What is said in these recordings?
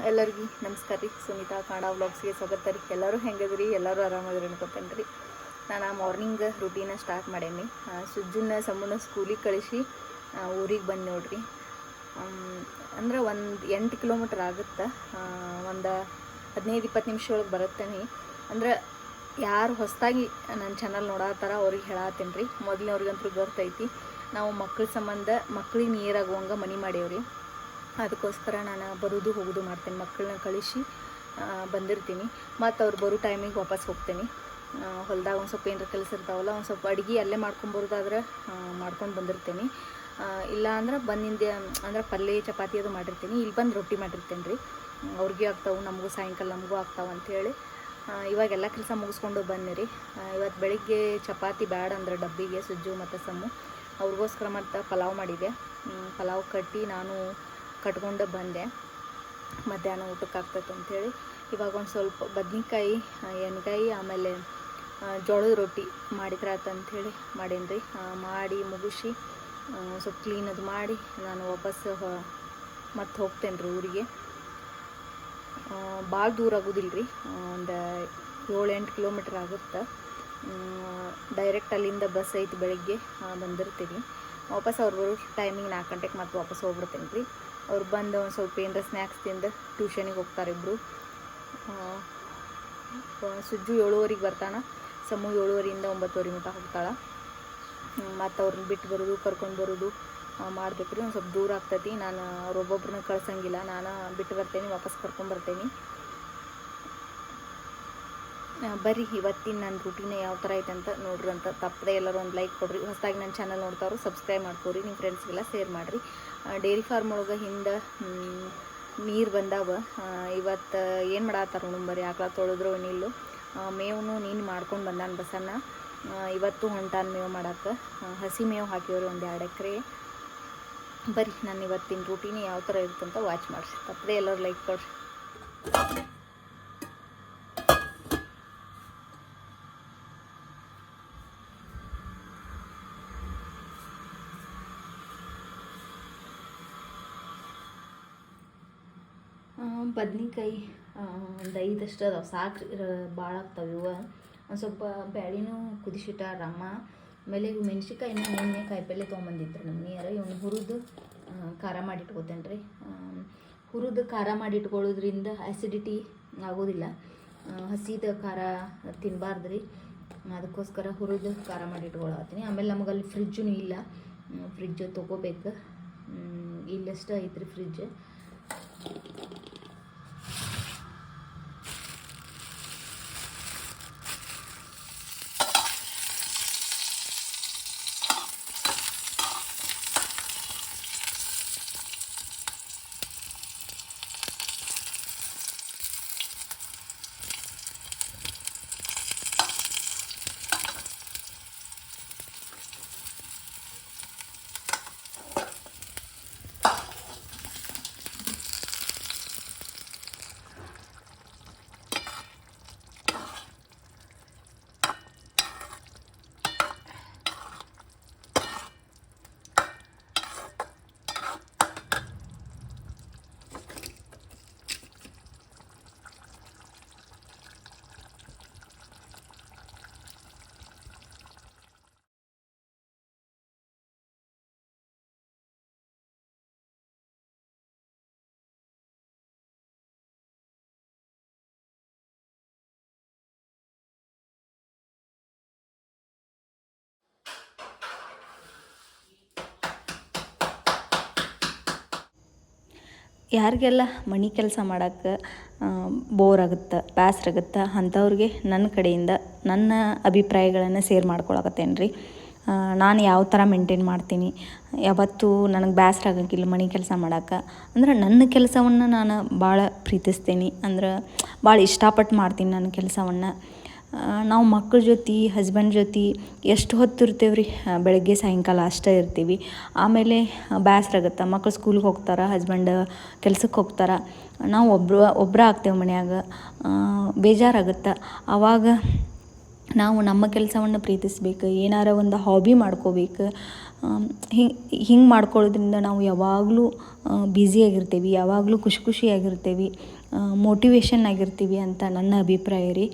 ಎಲ್ಲರಿಗೂ ನಮಸ್ಕಾರ ರೀ. ಸುನೀತಾ ಕನ್ನಡ ವ್ಲಾಗ್ಸ್ಗೆ ಸ್ವಾಗತ ರೀ. ಎಲ್ಲರೂ ಹೆಂಗದ್ರಿ? ಎಲ್ಲರೂ ಆರಾಮದ್ರಿ ಅನ್ಕೋತೇನೆ ರೀ. ನಾನು ಮಾರ್ನಿಂಗ್ ರೂಟೀನ ಸ್ಟಾರ್ಟ್ ಮಾಡೇನಿ. ಸುಜ್ಜನ್ನ ಸಮೂನ ಸ್ಕೂಲಿಗೆ ಕಳಿಸಿ ಊರಿಗೆ ಬಂದು ನೋಡ್ರಿ. ಅಂದ್ರೆ ಒಂದು 8 ಕಿಲೋಮೀಟ್ರ್ ಆಗುತ್ತೆ. ಒಂದು 15-20 ನಿಮಿಷ ಒಳಗೆ ಬರುತ್ತೇನೆ. ಅಂದ್ರೆ ಯಾರು ಹೊಸದಾಗಿ ನನ್ನ ಚಾನಲ್ ನೋಡತ್ತಾರ ಅವ್ರಿಗೆ ಹೇಳತ್ತೀನಿ ರೀ. ಮೊದಲಿನವ್ರಿಗಂತೂ ಗೊತ್ತೈತಿ, ನಾವು ಮಕ್ಕಳ ಸಂಬಂಧ ಮಕ್ಳಿಗೆ ನೀರಾಗುವಂಗೆ ಮನೆ ಮಾಡೇವ್ರಿ. ಅದಕ್ಕೋಸ್ಕರ ನಾನು ಬರೋದು ಹೋಗೋದು ಮಾಡ್ತೀನಿ. ಮಕ್ಕಳನ್ನ ಕಳಿಸಿ ಬಂದಿರ್ತೀನಿ. ಮತ್ತು ಅವ್ರು ಬರೋ ಟೈಮಿಗೆ ವಾಪಸ್ ಹೋಗ್ತೀನಿ. ಹೊಲ್ದಾಗ ಒಂದು ಸ್ವಲ್ಪ ಏನಾರ ಕೆಲಸ ಇರ್ತಾವಲ್ಲ, ಒಂದು ಸ್ವಲ್ಪ ಅಡುಗೆ ಅಲ್ಲೇ ಮಾಡ್ಕೊಂಬರೋದಾದ್ರೆ ಮಾಡ್ಕೊಂಡು ಬಂದಿರ್ತೀನಿ. ಇಲ್ಲ ಅಂದ್ರೆ ಬಂದಿಂದೆ ಅಂದ್ರೆ ಪಲ್ಯ ಚಪಾತಿ ಅದು ಮಾಡಿರ್ತೀನಿ. ಇಲ್ಲಿ ಬಂದು ರೊಟ್ಟಿ ಮಾಡಿರ್ತೇನೆ ರೀ. ಅವ್ರಿಗೆ ಆಗ್ತಾವೆ, ನಮಗೂ ಸಾಯಂಕಾಲ ನಮಗೂ ಆಗ್ತಾವೆ ಅಂಥೇಳಿ ಇವಾಗೆಲ್ಲ ಕೆಲಸ ಮುಗಿಸ್ಕೊಂಡು ಬನ್ನಿರಿ. ಇವತ್ತು ಬೆಳಿಗ್ಗೆ ಚಪಾತಿ ಬೇಡ ಅಂದ್ರೆ ಡಬ್ಬಿಗೆ ಸುಜ್ಜು ಮತ್ತು ಸಮ್ಮು ಅವ್ರಿಗೋಸ್ಕರ ಮತ್ತು ಪಲಾವ್ ಮಾಡಿದೆ. ಪಲಾವ್ ಕಟ್ಟಿ ನಾನು ಕಟ್ಕೊಂಡು ಬಂದೆ. ಮಧ್ಯಾಹ್ನ ಊಟಕ್ಕೆ ಆಗ್ತೈತೆ ಅಂಥೇಳಿ ಇವಾಗ ಒಂದು ಸ್ವಲ್ಪ ಬದ್ನಿಕಾಯಿ, ಎಣ್ಗಾಯಿ, ಆಮೇಲೆ ಜೋಳದ ರೊಟ್ಟಿ ಮಾಡಿದ್ರಾತ ಅಂಥೇಳಿ ಮಾಡೇನಿ ರೀ. ಮಾಡಿ ಮುಗಿಸಿ ಸ್ವಲ್ಪ ಕ್ಲೀನ್ ಅದು ಮಾಡಿ ನಾನು ವಾಪಸ್ ಮತ್ತೆ ಹೋಗ್ತೇನೆ ರೀ ಊರಿಗೆ. ಭಾಳ ದೂರ ಆಗೋದಿಲ್ಲ ರೀ, ಒಂದು 7-8 ಕಿಲೋಮೀಟ್ರ್ ಆಗುತ್ತೆ. ಡೈರೆಕ್ಟ್ ಅಲ್ಲಿಂದ ಬಸ್ ಐತಿ, ಬೆಳಗ್ಗೆ ಬಂದಿರ್ತೀನಿ. ವಾಪಸ್ ಅವ್ರು ಬರೋ ಟೈಮಿಗೆ 4 ಗಂಟೆಗೆ ಮತ್ತೆ ವಾಪಸ್ ಹೋಗ್ಬಿಡ್ತೇನೆ ರೀ. ಅವ್ರು ಬಂದು ಒಂದು ಸ್ವಲ್ಪ ಏನಾರ ಸ್ನ್ಯಾಕ್ಸ್ ತಿಂದು ಟ್ಯೂಷನಿಗೆ ಹೋಗ್ತಾರೆ ಇಬ್ಬರು. ಸುಜ್ಜು 7:15 ಬರ್ತಾನೆ, ಸಮೂ 7:30ಇಂದ 9:30 ಮಟ್ಟ ಹೋಗ್ತಾಳೆ. ಮತ್ತು ಅವ್ರನ್ನ ಬಿಟ್ಟು ಬರೋದು ಕರ್ಕೊಂಡು ಬರೋದು ಮಾಡ್ಬೇಕು ರೀ. ಒಂದು ಸ್ವಲ್ಪ ದೂರ ಆಗ್ತೈತಿ. ನಾನು ಅವ್ರೊಬ್ಬೊಬ್ರನ್ನ ಕಳ್ಸಂಗಿಲ್ಲ, ನಾನು ಬಿಟ್ಟು ಬರ್ತೇನೆ, ವಾಪಸ್ ಕರ್ಕೊಂಬರ್ತೇನೆ. ಬರ್ರಿ ಇವತ್ತಿನ ನನ್ನ ರೂಟೀನ ಯಾವ ಥರ ಐತೆ ಅಂತ ನೋಡ್ರಿ. ಅಂತ ತಪ್ಪದೆ ಎಲ್ಲರೂ ಒಂದು ಲೈಕ್ ಕೊಡ್ರಿ. ಹೊಸದಾಗಿ ನನ್ನ ಚಾನಲ್ ನೋಡ್ತಾವ್ರು ಸಬ್ಸ್ಕ್ರೈಬ್ ಮಾಡ್ಕೊರಿ, ನಿಮ್ಮ ಫ್ರೆಂಡ್ಸ್ಗೆಲ್ಲ ಶೇರ್ ಮಾಡಿರಿ. ಡೈರಿ ಫಾರ್ಮ್ ಒಳಗೆ ಹಿಂದೆ ನೀರು ಬಂದಾವ. ಇವತ್ತು ಏನು ಮಾಡತ್ತಾರ ನೋಡ್ಬರ್ರಿ. ಆಕಳ ತೊಳೆದ್ರು ಏನಿಲ್ಲು, ಮೇವು ನೀನು ಮಾಡ್ಕೊಂಡು ಬಂದಾನ ಬಸಣ್ಣ. ಇವತ್ತು ಹೊಂಟಾನ ಮೇವು ಮಾಡಕ್ಕೆ. ಹಸಿ ಮೇವು ಹಾಕಿವ್ರಿ 1-2 ಎಕರೆ. ಬರ್ರಿ ನಾನು ಇವತ್ತಿನ ರೂಟೀನ್ ಯಾವ ಥರ ಇರುತ್ತಂತ ವಾಚ್ ಮಾಡಿರಿ. ತಪ್ಪದೆ ಎಲ್ಲರೂ ಲೈಕ್ ಕೊಡ್ರಿ. ಬದ್ನಿಕಾಯಿ ಒಂದು 5 ಅಷ್ಟು ಅದಾವೆ, ಸಾಕು. ಭಾಳ ಆಗ್ತಾವೆ ಇವು. ಒಂದು ಸ್ವಲ್ಪ ಬ್ಯಾಳಿನೂ ಕುದಿಸಿಟ್ಟಾರಮ್ಮ. ಆಮೇಲೆ ಇವು ಮೆಣ್ಸಿಕಾಯಿನ ನಿನ್ನೆ ಕಾಯಿಪಲ್ಲೆ ತೊಗೊಂಬಂದಿದ್ರು ನಮ್ಮ ನೀರು. ಇವನು ಹುರಿದು ಖಾರ ಮಾಡಿ ಇಟ್ಕೋತೇನೆ ರೀ. ಹುರಿದು ಖಾರ ಮಾಡಿ ಇಟ್ಕೊಳ್ಳೋದ್ರಿಂದ ಆ್ಯಸಿಡಿಟಿ ಆಗೋದಿಲ್ಲ. ಹಸಿದ ಖಾರ ತಿನ್ನಬಾರ್ದು ರೀ. ಅದಕ್ಕೋಸ್ಕರ ಹುರಿದು ಖಾರ ಮಾಡಿ ಇಟ್ಕೊಳತ್ತೀನಿ. ಆಮೇಲೆ ನಮಗಲ್ಲಿ ಫ್ರಿಜ್ಜೂ ಇಲ್ಲ, ಫ್ರಿಜ್ ತೊಗೋಬೇಕು. ಇಲ್ಲಷ್ಟು ಐತ್ರಿ ಫ್ರಿಜ್. ಯಾರಿಗೆಲ್ಲ ಮನೆ ಕೆಲಸ ಮಾಡೋಕ್ಕೆ ಬೋರ್ ಆಗುತ್ತೆ, ಬೇಸ್ರಾಗುತ್ತೆ ಅಂಥವ್ರಿಗೆ ನನ್ನ ಕಡೆಯಿಂದ ನನ್ನ ಅಭಿಪ್ರಾಯಗಳನ್ನು ಶೇರ್ ಮಾಡ್ಕೊಳಕತ್ತೇನೆ ರೀ. ನಾನು ಯಾವ ಥರ ಮೇಂಟೈನ್ ಮಾಡ್ತೀನಿ, ಯಾವತ್ತೂ ನನಗೆ ಬೇಸರ ಆಗಂಗಿಲ್ಲ ಮನೆ ಕೆಲಸ ಮಾಡೋಕ್ಕೆ. ಅಂದ್ರೆ ನನ್ನ ಕೆಲಸವನ್ನು ನಾನು ಭಾಳ ಪ್ರೀತಿಸ್ತೀನಿ, ಅಂದ್ರೆ ಭಾಳ ಇಷ್ಟಪಟ್ಟು ಮಾಡ್ತೀನಿ ನನ್ನ ಕೆಲಸವನ್ನು. ನಾವು ಮಕ್ಕಳ ಜೊತೆ ಹಸ್ಬೆಂಡ್ ಜೊತೆ ಎಷ್ಟು ಹೊತ್ತು ಇರ್ತೀವಿ ರೀ, ಬೆಳಗ್ಗೆ ಸಾಯಂಕಾಲ ಅಷ್ಟೇ ಇರ್ತೀವಿ. ಆಮೇಲೆ ಬೇಸರ ಆಗುತ್ತೆ. ಮಕ್ಕಳು ಸ್ಕೂಲ್ಗೆ ಹೋಗ್ತಾರೆ, ಹಸ್ಬೆಂಡ್ ಕೆಲ್ಸಕ್ಕೆ ಹೋಗ್ತಾರೆ, ನಾವು ಒಬ್ಬರೇ ಆಗ್ತೇವೆ ಮನ್ಯಾಗ. ಬೇಜಾರಾಗುತ್ತೆ. ಆವಾಗ ನಾವು ನಮ್ಮ ಕೆಲಸವನ್ನು ಪ್ರೀತಿಸ್ಬೇಕು, ಏನಾರ ಒಂದು ಹಾಬಿ ಮಾಡ್ಕೋಬೇಕು. ಹಿಂಗೆ ಮಾಡ್ಕೊಳ್ಳೋದ್ರಿಂದ ನಾವು ಯಾವಾಗಲೂ ಬ್ಯುಸಿಯಾಗಿರ್ತೀವಿ, ಯಾವಾಗಲೂ ಖುಷಿಯಾಗಿರ್ತೀವಿ, ಮೋಟಿವೇಶನ್ ಆಗಿರ್ತೀವಿ ಅಂತ ನನ್ನ ಅಭಿಪ್ರಾಯ ರೀ.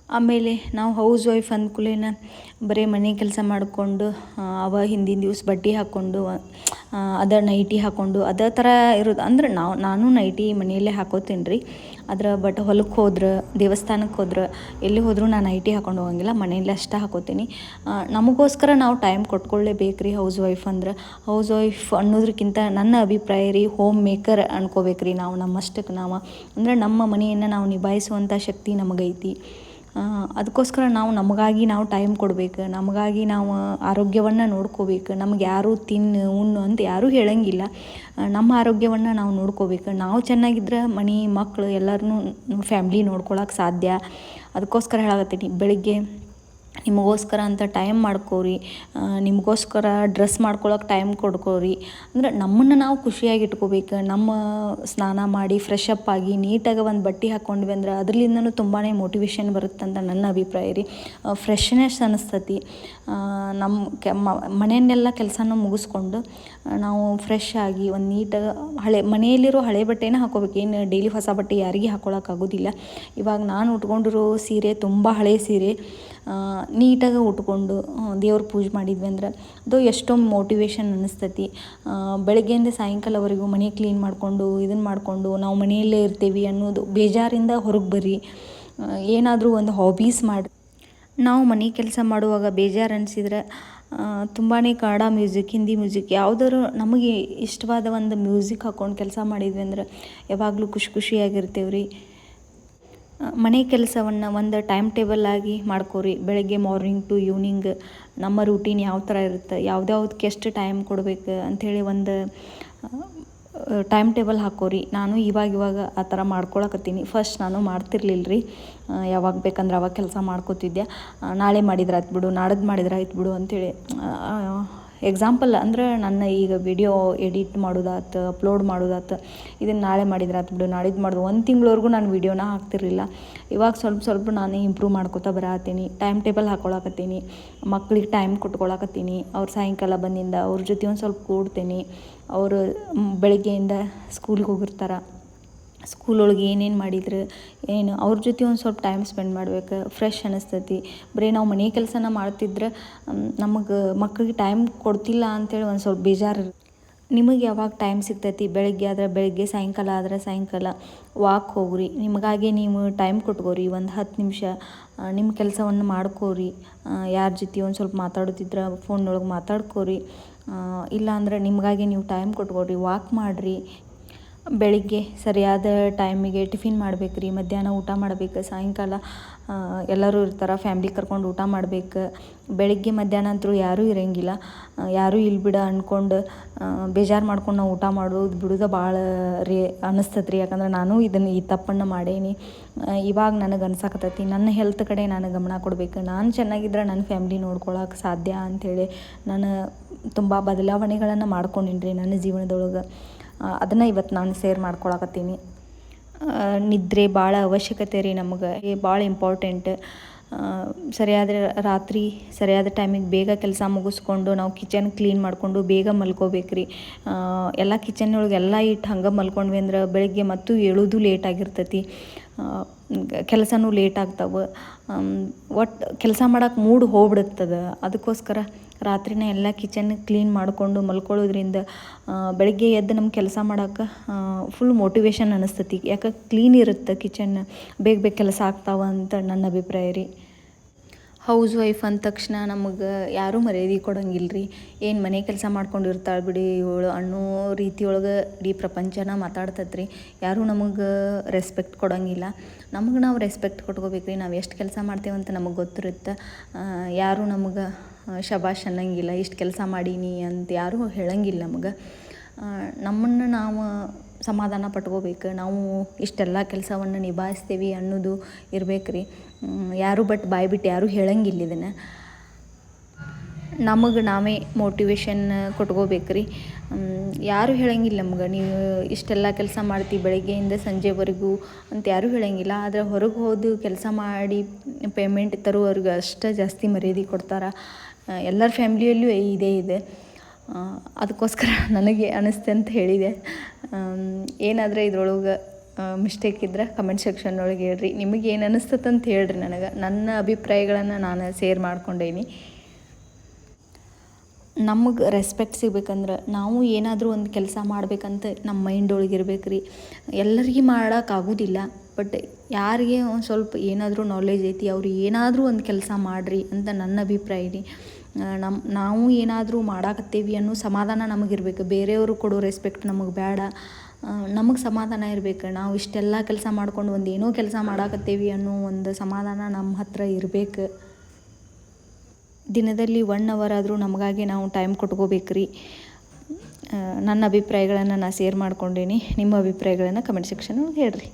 ಆಮೇಲೆ ನಾವು ಹೌಸ್ ವೈಫ್ ಅಂದ್ಕೂಲೇನ ಬರೀ ಮನೆ ಕೆಲಸ ಮಾಡಿಕೊಂಡು ಹಿಂದಿನ ದಿವ್ಸ ಬಟ್ಟೆ ಹಾಕ್ಕೊಂಡು ಅದ ನೈಟಿ ಹಾಕ್ಕೊಂಡು ಅದೇ ಥರ ಇರೋದು. ಅಂದ್ರೆ ನಾನು ನೈಟಿ ಮನೆಯಲ್ಲೇ ಹಾಕೋತೀನಿ ರೀ. ಬಟ್ ಹೊಲಕ್ಕೆ ಹೋದ್ರೆ, ದೇವಸ್ಥಾನಕ್ಕೆ ಹೋದ್ರೆ, ಎಲ್ಲಿ ಹೋದರೂ ನಾನು ನೈಟಿ ಹಾಕೊಂಡು ಹೋಗಂಗಿಲ್ಲ, ಮನೆಯಲ್ಲೇ ಅಷ್ಟೇ ಹಾಕೋತೀನಿ. ನಮಗೋಸ್ಕರ ನಾವು ಟೈಮ್ ಕೊಟ್ಕೊಳ್ಳೇಬೇಕು ರೀ. ಹೌಸ್ ವೈಫ್ ಅನ್ನೋದಕ್ಕಿಂತ ನನ್ನ ಅಭಿಪ್ರಾಯ ರೀ, ಹೋಮ್ ಮೇಕರ್ ಅನ್ಕೋಬೇಕು ರೀ ನಾವು. ನಮ್ಮಷ್ಟಕ್ಕೆ ನಾವು ಅಂದರೆ ನಮ್ಮ ಮನೆಯನ್ನು ನಾವು ನಿಭಾಯಿಸುವಂಥ ಶಕ್ತಿ ನಮಗೈತಿ. ಅದಕ್ಕೋಸ್ಕರ ನಮಗಾಗಿ ನಾವು ಟೈಮ್ ಕೊಡಬೇಕು, ನಮಗಾಗಿ ನಾವು ಆರೋಗ್ಯವನ್ನು ನೋಡ್ಕೋಬೇಕು. ನಮ್ಗೆ ಯಾರೂ ಉಣ್ಣು ಅಂತ ಯಾರೂ ಹೇಳಂಗಿಲ್ಲ. ನಮ್ಮ ಆರೋಗ್ಯವನ್ನು ನಾವು ನೋಡ್ಕೋಬೇಕು. ನಾವು ಚೆನ್ನಾಗಿದ್ರೆ ಮನೆ ಮಕ್ಕಳು ಎಲ್ಲರನ್ನೂ ಫ್ಯಾಮ್ಲಿ ನೋಡ್ಕೊಳಕ್ಕೆ ಸಾಧ್ಯ. ಅದಕ್ಕೋಸ್ಕರ ಹೇಳಕತ್ತೀನಿ, ಬೆಳಿಗ್ಗೆ ನಿಮಗೋಸ್ಕರ ಅಂತ ಟೈಮ್ ಮಾಡ್ಕೋರಿ, ನಿಮಗೋಸ್ಕರ ಡ್ರೆಸ್ ಮಾಡ್ಕೊಳಕ್ಕೆ ಟೈಮ್ ಕೊಡ್ಕೋರಿ. ಅಂದ್ರೆ ನಮ್ಮನ್ನು ನಾವು ಖುಷಿಯಾಗಿ ಇಟ್ಕೋಬೇಕು. ನಮ್ಮ ಸ್ನಾನ ಮಾಡಿ ಫ್ರೆಶ್ ಅಪ್ ಆಗಿ ನೀಟಾಗಿ ಒಂದು ಬಟ್ಟೆ ಹಾಕ್ಕೊಂಡ್ವಿ ಅಂದ್ರೆ ಅದರಲ್ಲಿಂದನೂ ತುಂಬಾ ಮೋಟಿವೇಶನ್ ಬರುತ್ತಂತ ನನ್ನ ಅಭಿಪ್ರಾಯ ರೀ. ಫ್ರೆಶ್ನೆಸ್ ಅನ್ನಿಸ್ತತಿ. ಮನೆಯನ್ನೆಲ್ಲ ಕೆಲಸನೂ ಮುಗಿಸ್ಕೊಂಡು ನಾವು ಫ್ರೆಶ್ ಆಗಿ ಒಂದು ನೀಟಾಗಿ ಮನೆಯಲ್ಲಿರೋ ಹಳೆ ಬಟ್ಟೆನ ಹಾಕೋಬೇಕು. ಏನು ಡೈಲಿ ಹೊಸ ಬಟ್ಟೆ ಯಾರಿಗೆ ಹಾಕ್ಕೊಳಕ್ಕಾಗೋದಿಲ್ಲ. ಇವಾಗ ನಾನು ಉಟ್ಕೊಂಡಿರೋ ಸೀರೆ ತುಂಬ ಹಳೆ ಸೀರೆ, ನೀಟಾಗಿ ಉಟ್ಕೊಂಡು ದೇವ್ರ ಪೂಜೆ ಮಾಡಿದ್ವಿ ಅಂದ್ರೆ ಅದು ಎಷ್ಟೋ ಮೋಟಿವೇಶನ್ ಅನ್ನಿಸ್ತತಿ. ಬೆಳಗ್ಗೆಯಿಂದ ಸಾಯಂಕಾಲವರೆಗೂ ಮನೆ ಕ್ಲೀನ್ ಮಾಡಿಕೊಂಡು ಇದನ್ನು ಮಾಡಿಕೊಂಡು ನಾವು ಮನೆಯಲ್ಲೇ ಇರ್ತೀವಿ ಅನ್ನೋದು ಬೇಜಾರಿಂದ ಹೊರಗೆ ಬರ್ರಿ. ಏನಾದರೂ ಒಂದು ಹಾಬೀಸ್ ಮಾಡಿ. ನಾವು ಮನೆ ಕೆಲಸ ಮಾಡುವಾಗ ಬೇಜಾರು ಅನಿಸಿದ್ರೆ ತುಂಬಾ ಕನ್ನಡ ಮ್ಯೂಸಿಕ್, ಹಿಂದಿ ಮ್ಯೂಸಿಕ್, ಯಾವುದಾದ್ರು ನಮಗೆ ಇಷ್ಟವಾದ ಒಂದು ಮ್ಯೂಸಿಕ್ ಹಾಕ್ಕೊಂಡು ಕೆಲಸ ಮಾಡಿದ್ವಿ ಅಂದ್ರೆ ಯಾವಾಗಲೂ ಖುಷಿಯಾಗಿರ್ತೇವೆ ರೀ. ಮನೆ ಕೆಲಸವನ್ನು ಒಂದು ಟೈಮ್ ಟೇಬಲ್ ಆಗಿ ಮಾಡ್ಕೋರಿ. ಬೆಳಗ್ಗೆ ಮಾರ್ನಿಂಗ್ ಟು ಈವ್ನಿಂಗ್ ನಮ್ಮ ರೂಟೀನ್ ಯಾವ ಥರ ಇರುತ್ತೆ, ಯಾವ್ದ್ಯಾವ್ದಕ್ಕೆ ಎಷ್ಟು ಟೈಮ್ ಕೊಡಬೇಕು ಅಂಥೇಳಿ ಒಂದು ಟೈಮ್ ಟೇಬಲ್ ಹಾಕೋರಿ. ನಾನು ಇವಾಗ ಆ ಥರ ಮಾಡ್ಕೊಳಕತ್ತೀನಿ. ಫಸ್ಟ್ ನಾನು ಮಾಡ್ತಿರ್ಲಿಲ್ಲ ರೀ. ಯಾವಾಗ ಬೇಕಂದ್ರೆ ಅವಾಗ ಕೆಲಸ ಮಾಡ್ಕೋತಿದ್ದೆ. ನಾಳೆ ಮಾಡಿದ್ರೆ ಆಯ್ತು ಬಿಡು, ನಾಡಿದ್ದು ಮಾಡಿದ್ರೆ ಆಯ್ತು ಬಿಡು ಅಂಥೇಳಿ. ಎಕ್ಸಾಂಪಲ್ ಅಂದ್ರೆ ನನ್ನ ಈಗ ವಿಡಿಯೋ ಎಡಿಟ್ ಮಾಡೋದಾತು, ಅಪ್ಲೋಡ್ ಮಾಡೋದಾತು, ಇದನ್ನು ನಾಳೆ ಮಾಡಿದ್ರೆ ಆಯ್ತು ಬಿಡು, ನಾಡಿದ್ದು ಮಾಡೋದು. 1 ತಿಂಗಳವರೆಗೂ ನಾನು ವೀಡಿಯೋನ ಹಾಕ್ತಿರ್ಲಿಲ್ಲ. ಇವಾಗ ಸ್ವಲ್ಪ ನಾನು ಇಂಪ್ರೂವ್ ಮಾಡ್ಕೋತಾ ಬರತ್ತೀನಿ. Time table ಹಾಕ್ಕೊಳಕತ್ತೀನಿ. ಮಕ್ಳಿಗೆ ಟೈಮ್ ಕೊಟ್ಕೊಳಕತ್ತೀನಿ. ಅವ್ರು ಸಾಯಂಕಾಲ ಬಂದಿಂದ ಅವ್ರ ಜೊತೆ ಒಂದು ಸ್ವಲ್ಪ ಕೂಡ್ತೀನಿ. ಅವರು ಬೆಳಗ್ಗೆಯಿಂದ ಸ್ಕೂಲ್ಗೆ ಹೋಗಿರ್ತಾರೆ. ಸ್ಕೂಲೊಳಗೆ ಏನೇನು ಮಾಡಿದ್ರು ಅವ್ರ ಜೊತೆ ಒಂದು ಸ್ವಲ್ಪ ಟೈಮ್ ಸ್ಪೆಂಡ್ ಮಾಡ್ಬೇಕು. ಫ್ರೆಶ್ ಅನ್ನಿಸ್ತೈತಿ. ಬರೀ ನಾವು ಮನೆ ಕೆಲಸನ ಮಾಡ್ತಿದ್ರೆ ನಮಗೆ ಮಕ್ಕಳಿಗೆ ಟೈಮ್ ಕೊಡ್ತಿಲ್ಲ ಅಂಥೇಳಿ ಒಂದು ಸ್ವಲ್ಪ ಬೇಜಾರು. ನಿಮಗೆ ಯಾವಾಗ ಟೈಮ್ ಸಿಗ್ತೈತಿ, ಬೆಳಗ್ಗೆ ಆದರೆ ಬೆಳಗ್ಗೆ, ಸಾಯಂಕಾಲ ಆದರೆ ಸಾಯಂಕಾಲ ವಾಕ್ ಹೋಗ್ರಿ. ನಿಮಗಾಗಿ ನೀವು ಟೈಮ್ ಕೊಟ್ಕೋರಿ. ಒಂದು 10 ನಿಮಿಷ ನಿಮ್ಮ ಕೆಲಸವನ್ನು ಮಾಡ್ಕೋರಿ. ಯಾರ ಜೊತೆ ಒಂದು ಸ್ವಲ್ಪ ಮಾತಾಡೋದಿದ್ರೆ ಫೋನ್ನೊಳಗೆ ಮಾತಾಡ್ಕೋರಿ. ಇಲ್ಲಾಂದ್ರೆ ನಿಮಗಾಗಿ ನೀವು ಟೈಮ್ ಕೊಟ್ಕೋರಿ. ವಾಕ್ ಮಾಡಿರಿ. ಬೆಳಿಗ್ಗೆ ಸರಿಯಾದ ಟೈಮಿಗೆ ಟಿಫಿನ್ ಮಾಡ್ಬೇಕು ರೀ. ಮಧ್ಯಾಹ್ನ ಊಟ ಮಾಡ್ಬೇಕು. ಸಾಯಂಕಾಲ ಎಲ್ಲರೂ ಇರ್ತಾರೆ, ಫ್ಯಾಮ್ಲಿ ಕರ್ಕೊಂಡು ಊಟ ಮಾಡ್ಬೇಕು. ಬೆಳಿಗ್ಗೆ ಮಧ್ಯಾಹ್ನ ಅಂತೂ ಯಾರೂ ಇರೋಂಗಿಲ್ಲ. ಯಾರೂ ಇಲ್ಲಿ ಬಿಡ ಅಂದ್ಕೊಂಡು ಬೇಜಾರು ಮಾಡ್ಕೊಂಡು ನಾವು ಊಟ ಮಾಡೋದು ಬಿಡೋದು ಭಾಳ ಅನ್ನಿಸ್ತದೆ ರೀ. ಯಾಕಂದ್ರೆ ನಾನು ಈ ತಪ್ಪನ್ನು ಮಾಡೇನಿ. ಇವಾಗ ನನಗೆ ಅನ್ಸಕತ್ತೈತಿ ನನ್ನ ಹೆಲ್ತ್ ಕಡೆ ನಾನು ಗಮನ ಕೊಡಬೇಕು. ನಾನು ಚೆನ್ನಾಗಿದ್ರೆ ನನ್ನ ಫ್ಯಾಮ್ಲಿ ನೋಡ್ಕೊಳಕ್ಕೆ ಸಾಧ್ಯ ಅಂಥೇಳಿ ನಾನು ತುಂಬ ಬದಲಾವಣೆಗಳನ್ನು ಮಾಡ್ಕೊಂಡೀನಿ ರೀ ನನ್ನ ಜೀವನದೊಳಗೆ. ಅದನ್ನು ಇವತ್ತು ನಾನು ಶೇರ್ ಮಾಡ್ಕೊಳಕತ್ತೀನಿ. ನಿದ್ರೆ ಭಾಳ ಅವಶ್ಯಕತೆ ರೀ ನಮಗೆ, ಭಾಳ ಇಂಪಾರ್ಟೆಂಟ್. ರಾತ್ರಿ ಸರಿಯಾದ ಟೈಮಿಗೆ ಬೇಗ ಕೆಲಸ ಮುಗಿಸ್ಕೊಂಡು ನಾವು ಕಿಚನ್ ಕ್ಲೀನ್ ಮಾಡಿಕೊಂಡು ಬೇಗ ಮಲ್ಕೋಬೇಕು ರೀ. ಎಲ್ಲ ಕಿಚನ್ನೊಳಗೆ ಎಲ್ಲ ಇಟ್ಟು ಹಂಗೆ ಮಲ್ಕೊಂಡ್ವಿ ಅಂದ್ರೆ ಬೆಳಗ್ಗೆ ಮತ್ತು ಏಳೋದು ಲೇಟ್ ಆಗಿರ್ತೈತಿ. ಕೆಲಸನೂ ಲೇಟ್ ಆಗ್ತಾವೆ. ಒಟ್ಟು ಕೆಲಸ ಮಾಡೋಕೆ ಮೂಡ್ ಹೋಗ್ಬಿಡುತ್ತದೆ. ಅದಕ್ಕೋಸ್ಕರ ರಾತ್ರಿನೇ ಎಲ್ಲ ಕಿಚನ್ ಕ್ಲೀನ್ ಮಾಡಿಕೊಂಡು ಮಲ್ಕೊಳ್ಳೋದ್ರಿಂದ ಬೆಳಗ್ಗೆ ಎದ್ದು ನಮ್ಮ ಕೆಲಸ ಮಾಡೋಕೆ ಫುಲ್ ಮೋಟಿವೇಶನ್ ಅನ್ನಿಸ್ತೈತಿ. ಯಾಕೆ ಕ್ಲೀನ್ ಇರುತ್ತೆ ಕಿಚನ್, ಬೇಗ ಕೆಲಸ ಆಗ್ತಾವೆ ಅಂತ ನನ್ನ ಅಭಿಪ್ರಾಯ ರೀ. ಹೌಸ್ ವೈಫ್ ಅಂದ ತಕ್ಷಣ ನಮಗೆ ಯಾರೂ ಮರ್ಯಾದೆ ಕೊಡೋಂಗಿಲ್ಲ ರೀ. ಏನು ಮನೆ ಕೆಲಸ ಮಾಡ್ಕೊಂಡಿರ್ತಾಳೆ ಬಿಡಿ ಇವಳು ಅನ್ನೋ ರೀತಿಯೊಳಗೆ ಇಡೀ ಪ್ರಪಂಚನ ಮಾತಾಡ್ತೈತೆ ರೀ. ಯಾರೂ ನಮಗೆ ರೆಸ್ಪೆಕ್ಟ್ ಕೊಡೋಂಗಿಲ್ಲ. ನಮಗೆ ನಾವು ರೆಸ್ಪೆಕ್ಟ್ ಕೊಟ್ಕೋಬೇಕು ರೀ. ನಾವು ಎಷ್ಟು ಕೆಲಸ ಮಾಡ್ತೇವಂತ ನಮಗೆ ಗೊತ್ತಿರುತ್ತೆ. ಯಾರೂ ನಮಗೆ ಶಬಾಷ್ ಅನ್ನೋಂಗಿಲ್ಲ. ಇಷ್ಟು ಕೆಲಸ ಮಾಡೀನಿ ಅಂತ ಯಾರೂ ಹೇಳೋಂಗಿಲ್ಲ ನಮಗೆ. ನಮ್ಮನ್ನು ನಾವು ಸಮಾಧಾನ ಪಟ್ಕೋಬೇಕು. ನಾವು ಇಷ್ಟೆಲ್ಲ ಕೆಲಸವನ್ನು ನಿಭಾಯಿಸ್ತೀವಿ ಅನ್ನೋದು ಇರ್ಬೇಕು ರೀ. ಯಾರೂ ಬಾಯಿ ಬಿಟ್ಟು ಯಾರೂ ಹೇಳೋಂಗಿಲ್ಲ ಇದನ್ನು. ನಮಗೆ ನಾವೇ ಮೋಟಿವೇಶನ್ ಕೊಟ್ಕೋಬೇಕ್ರಿ. ಯಾರೂ ಹೇಳಂಗಿಲ್ಲ ನಮ್ಗೆ ನೀವು ಇಷ್ಟೆಲ್ಲ ಕೆಲಸ ಮಾಡ್ತೀವಿ ಬೆಳಗ್ಗೆಯಿಂದ ಸಂಜೆವರೆಗೂ ಅಂತ ಯಾರೂ ಹೇಳಂಗಿಲ್ಲ. ಆದರೆ ಹೊರಗೆ ಹೋದು ಕೆಲಸ ಮಾಡಿ ಪೇಮೆಂಟ್ ತರುವವ್ರಿಗೆ ಅಷ್ಟೇ ಜಾಸ್ತಿ ಮರ್ಯಾದೆ ಕೊಡ್ತಾರೆ. ಎಲ್ಲರ ಫ್ಯಾಮ್ಲಿಯಲ್ಲೂ ಇದೇ ಇದೆ. ಅದಕ್ಕೋಸ್ಕರ ನನಗೆ ಅನಿಸ್ತೆ ಅಂತ ಹೇಳಿದೆ. ಏನಾದರೆ ಇದ್ರೊಳಗೆ ಮಿಸ್ಟೇಕ್ ಇದ್ರೆ ಕಮೆಂಟ್ ಸೆಕ್ಷನ್ ಒಳಗೆ ಹೇಳ್ರಿ. ನಿಮಗೆ ಏನು ಅನಿಸ್ತದೆ ಅಂತ ಹೇಳ್ರಿ. ನನಗೆ ನನ್ನ ಅಭಿಪ್ರಾಯಗಳನ್ನು ನಾನು ಶೇರ್ ಮಾಡ್ಕೊಂಡೇನಿ. ನಮಗೆ ರೆಸ್ಪೆಕ್ಟ್ ಸಿಗ್ಬೇಕಂದ್ರೆ ನಾವು ಏನಾದರೂ ಒಂದು ಕೆಲಸ ಮಾಡ್ಬೇಕಂತ ನಮ್ಮ ಮೈಂಡ್ ಒಳಗೆ ಇರ್ಬೇಕು ರೀ. ಎಲ್ಲರಿಗೂ ಮಾಡೋಕ್ಕಾಗೋದಿಲ್ಲ, ಬಟ್ ಯಾರಿಗೆ ಒಂದು ಸ್ವಲ್ಪ ಏನಾದರೂ ನಾಲೆಜ್ ಐತಿ ಅವ್ರು ಏನಾದರೂ ಒಂದು ಕೆಲಸ ಮಾಡಿರಿ ಅಂತ ನನ್ನ ಅಭಿಪ್ರಾಯ ರೀ. ನಾವು ಏನಾದರೂ ಮಾಡಾಕತ್ತೇವಿ ಅನ್ನೋ ಸಮಾಧಾನ ನಮಗಿರ್ಬೇಕು. ಬೇರೆಯವರು ಕೊಡೋ ರೆಸ್ಪೆಕ್ಟ್ ನಮಗೆ ಬೇಡ. ನಮಗೆ ಸಮಾಧಾನ ಇರಬೇಕು. ನಾವು ಇಷ್ಟೆಲ್ಲ ಕೆಲಸ ಮಾಡ್ಕೊಂಡು ಒಂದು ಏನೋ ಕೆಲಸ ಮಾಡಾಕತ್ತೇವಿ ಅನ್ನೋ ಒಂದು ಸಮಾಧಾನ ನಮ್ಮ ಹತ್ರ ಇರಬೇಕು. ದಿನದಲ್ಲಿ 1 ಅವರ್ ಆದರೂ ನಮಗಾಗಿ ನಾವು ಟೈಮ್ ಕೊಟ್ಕೋಬೇಕು ರೀ. ನನ್ನ ಅಭಿಪ್ರಾಯಗಳನ್ನು ನಾನು ಶೇರ್ ಮಾಡ್ಕೊಂಡೇನಿ. ನಿಮ್ಮ ಅಭಿಪ್ರಾಯಗಳನ್ನು ಕಮೆಂಟ್ ಸೆಕ್ಷನ್ ಹೇಳ್ರಿ.